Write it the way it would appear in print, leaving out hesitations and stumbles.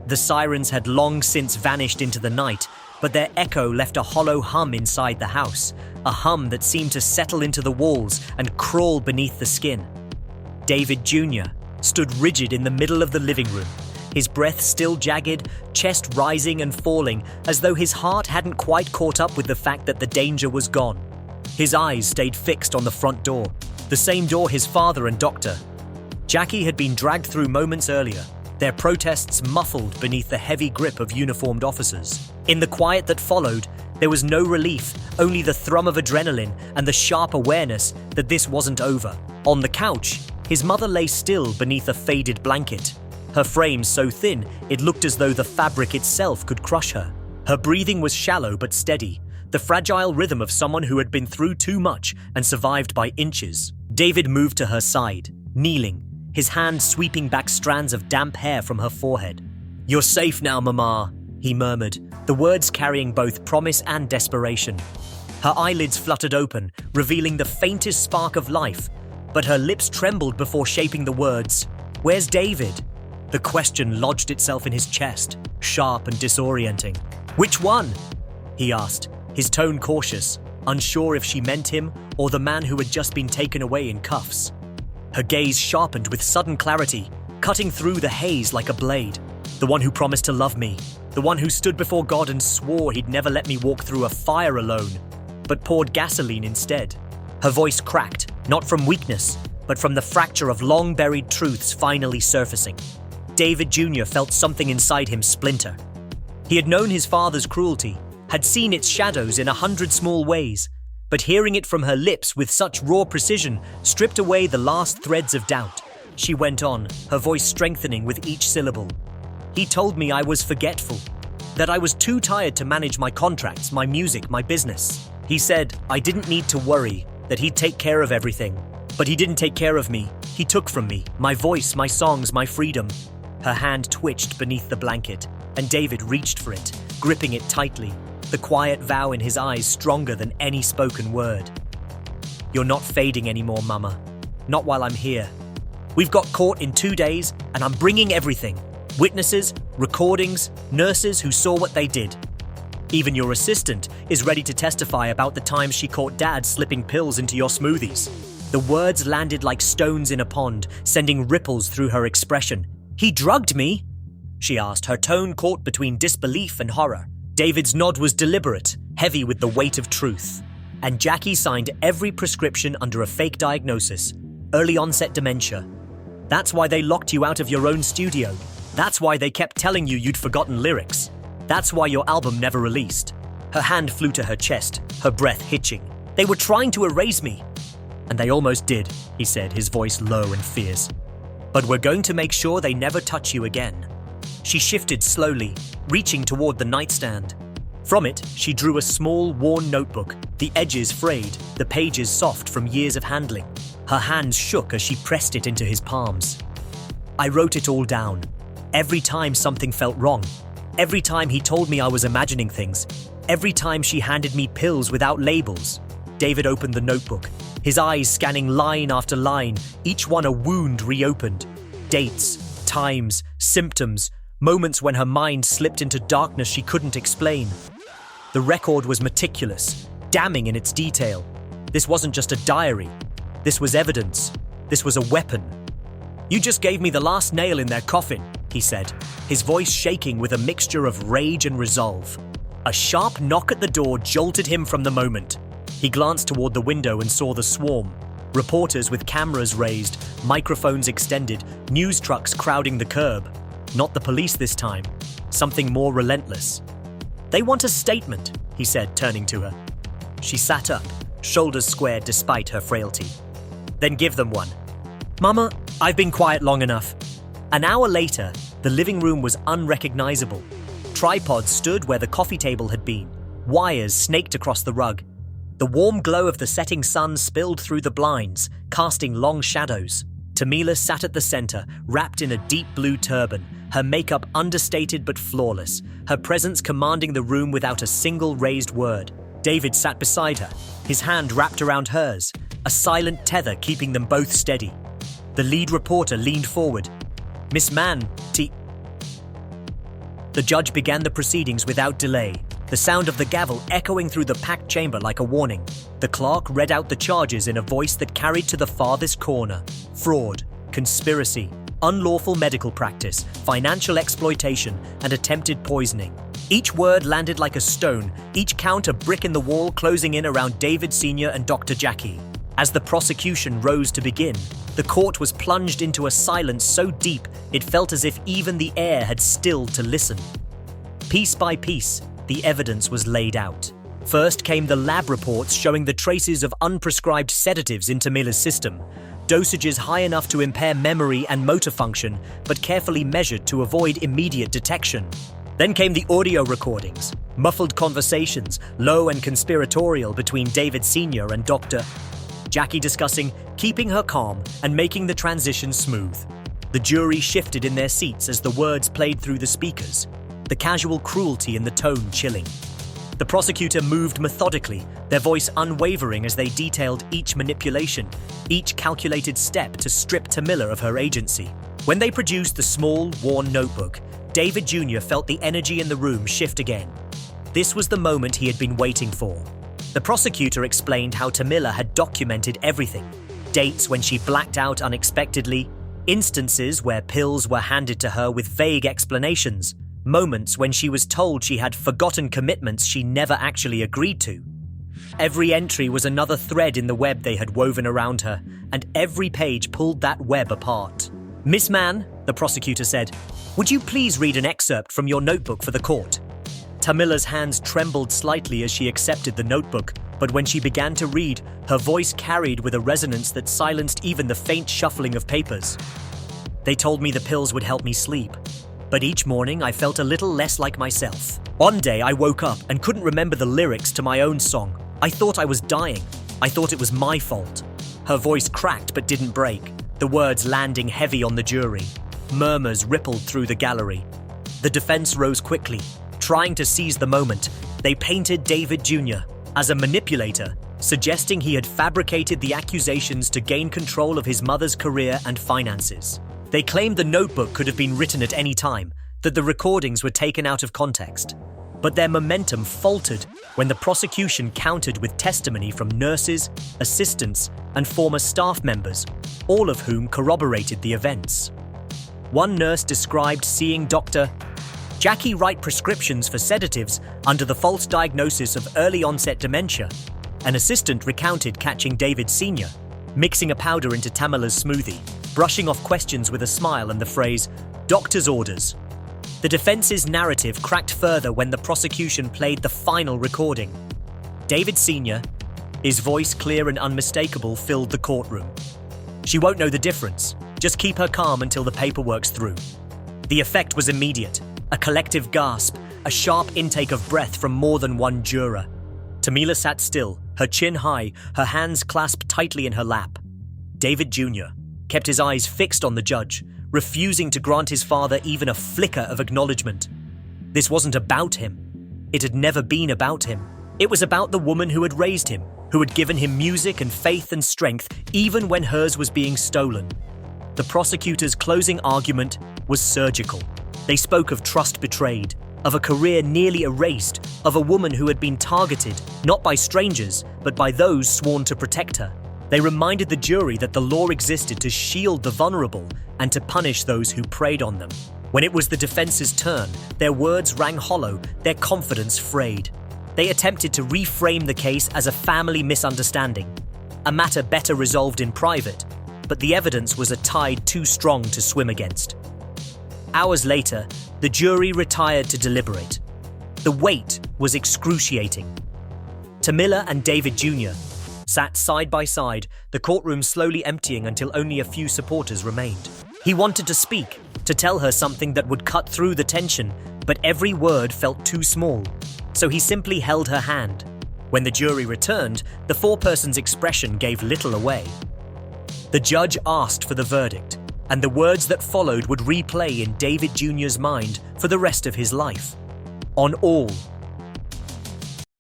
The sirens had long since vanished into the night, but their echo left a hollow hum inside the house, a hum that seemed to settle into the walls and crawl beneath the skin. David Jr. stood rigid in the middle of the living room, his breath still jagged, chest rising and falling, as though his heart hadn't quite caught up with the fact that the danger was gone. His eyes stayed fixed on the front door, the same door his father and Dr. Jackie had been dragged through moments earlier, their protests muffled beneath the heavy grip of uniformed officers. In the quiet that followed, there was no relief, only the thrum of adrenaline and the sharp awareness that this wasn't over. On the couch, his mother lay still beneath a faded blanket, her frame so thin it looked as though the fabric itself could crush her. Her breathing was shallow but steady, the fragile rhythm of someone who had been through too much and survived by inches. David moved to her side, kneeling, his hand sweeping back strands of damp hair from her forehead. "You're safe now, Mama," he murmured, the words carrying both promise and desperation. Her eyelids fluttered open, revealing the faintest spark of life, but her lips trembled before shaping the words, "Where's David?" The question lodged itself in his chest, sharp and disorienting. "Which one?" he asked, his tone cautious, unsure if she meant him or the man who had just been taken away in cuffs. Her gaze sharpened with sudden clarity, cutting through the haze like a blade. "The one who promised to love me, the one who stood before God and swore he'd never let me walk through a fire alone, but poured gasoline instead." Her voice cracked, not from weakness, but from the fracture of long-buried truths finally surfacing. David Jr. felt something inside him splinter. He had known his father's cruelty, had seen its shadows in 100 small ways, but hearing it from her lips with such raw precision stripped away the last threads of doubt. She went on, her voice strengthening with each syllable. "He told me I was forgetful, that I was too tired to manage my contracts, my music, my business. He said I didn't need to worry, that he'd take care of everything. But he didn't take care of me. He took from me my voice, my songs, my freedom." Her hand twitched beneath the blanket, and David reached for it, gripping it tightly, the quiet vow in his eyes stronger than any spoken word. "You're not fading anymore, Mama. Not while I'm here. We've got court in 2 days, and I'm bringing everything. Witnesses, recordings, nurses who saw what they did. Even your assistant is ready to testify about the time she caught Dad slipping pills into your smoothies." The words landed like stones in a pond, sending ripples through her expression. "He drugged me?" she asked, her tone caught between disbelief and horror. David's nod was deliberate, heavy with the weight of truth. "And Jackie signed every prescription under a fake diagnosis, early onset dementia. That's why they locked you out of your own studio. That's why they kept telling you you'd forgotten lyrics. That's why your album never released." Her hand flew to her chest, her breath hitching. "They were trying to erase me." "And they almost did," he said, his voice low and fierce. "But we're going to make sure they never touch you again." She shifted slowly, reaching toward the nightstand. From it, she drew a small, worn notebook, the edges frayed, the pages soft from years of handling. Her hands shook as she pressed it into his palms. "I wrote it all down. Every time something felt wrong. Every time he told me I was imagining things. Every time she handed me pills without labels." David opened the notebook, his eyes scanning line after line, each one a wound reopened. Dates, times, symptoms, moments when her mind slipped into darkness she couldn't explain. The record was meticulous, damning in its detail. This wasn't just a diary. This was evidence. This was a weapon. "You just gave me the last nail in their coffin," he said, his voice shaking with a mixture of rage and resolve. A sharp knock at the door jolted him from the moment. He glanced toward the window and saw the swarm. Reporters with cameras raised, microphones extended, news trucks crowding the curb. Not the police this time. Something more relentless. "They want a statement," he said, turning to her. She sat up, shoulders squared despite her frailty. "Then give them one." "Mama, I've been quiet long enough." An hour later, the living room was unrecognizable. Tripods stood where the coffee table had been. Wires snaked across the rug. The warm glow of the setting sun spilled through the blinds, casting long shadows. Tamila sat at the center, wrapped in a deep blue turban, her makeup understated but flawless, her presence commanding the room without a single raised word. David sat beside her, his hand wrapped around hers, a silent tether keeping them both steady. The lead reporter leaned forward. "Miss Mann, The judge began the proceedings without delay, the sound of the gavel echoing through the packed chamber like a warning. The clerk read out the charges in a voice that carried to the farthest corner: fraud, conspiracy, unlawful medical practice, financial exploitation, and attempted poisoning. Each word landed like a stone, each count a brick in the wall closing in around David Sr. and Dr. Jackie. As the prosecution rose to begin, the court was plunged into a silence so deep it felt as if even the air had stilled to listen. Piece by piece, the evidence was laid out. First came the lab reports showing the traces of unprescribed sedatives in Tamila's system, dosages high enough to impair memory and motor function, but carefully measured to avoid immediate detection. Then came the audio recordings, muffled conversations, low and conspiratorial between David Sr. and Dr. Jackie discussing keeping her calm and making the transition smooth. The jury shifted in their seats as the words played through the speakers, the casual cruelty in the tone chilling. The prosecutor moved methodically, their voice unwavering as they detailed each manipulation, each calculated step to strip Tamila of her agency. When they produced the small, worn notebook, David Jr. felt the energy in the room shift again. This was the moment he had been waiting for. The prosecutor explained how Tamila had documented everything: dates when she blacked out unexpectedly, instances where pills were handed to her with vague explanations, moments when she was told she had forgotten commitments she never actually agreed to. Every entry was another thread in the web they had woven around her, and every page pulled that web apart. "Miss Mann," the prosecutor said, "would you please read an excerpt from your notebook for the court?" Tamila's hands trembled slightly as she accepted the notebook, but when she began to read, her voice carried with a resonance that silenced even the faint shuffling of papers. "They told me the pills would help me sleep, but each morning I felt a little less like myself. One day I woke up and couldn't remember the lyrics to my own song. I thought I was dying. I thought it was my fault." Her voice cracked but didn't break, the words landing heavy on the jury. Murmurs rippled through the gallery. The defense rose quickly, trying to seize the moment. They painted David Jr. as a manipulator, suggesting he had fabricated the accusations to gain control of his mother's career and finances. They claimed the notebook could have been written at any time, that the recordings were taken out of context. But their momentum faltered when the prosecution countered with testimony from nurses, assistants, and former staff members, all of whom corroborated the events. One nurse described seeing Dr. Jackie write prescriptions for sedatives under the false diagnosis of early-onset dementia. An assistant recounted catching David Sr. mixing a powder into Tamila's smoothie, brushing off questions with a smile and the phrase, "doctor's orders." The defense's narrative cracked further when the prosecution played the final recording. David Sr., his voice clear and unmistakable, filled the courtroom. "She won't know the difference. Just keep her calm until the paperwork's through." The effect was immediate. A collective gasp, a sharp intake of breath from more than one juror. Tamila sat still, her chin high, her hands clasped tightly in her lap. David Jr. kept his eyes fixed on the judge, refusing to grant his father even a flicker of acknowledgement. This wasn't about him. It had never been about him. It was about the woman who had raised him, who had given him music and faith and strength, even when hers was being stolen. The prosecutor's closing argument was surgical. They spoke of trust betrayed, of a career nearly erased, of a woman who had been targeted, not by strangers, but by those sworn to protect her. They reminded the jury that the law existed to shield the vulnerable and to punish those who preyed on them. When it was the defense's turn, their words rang hollow, their confidence frayed. They attempted to reframe the case as a family misunderstanding, a matter better resolved in private, but the evidence was a tide too strong to swim against. Hours later, the jury retired to deliberate. The wait was excruciating. Tamila and David Jr. sat side by side, the courtroom slowly emptying until only a few supporters remained. He wanted to speak, to tell her something that would cut through the tension, but every word felt too small, so he simply held her hand. When the jury returned, the four-person's expression gave little away. The judge asked for the verdict, and the words that followed would replay in David Jr.'s mind for the rest of his life. On all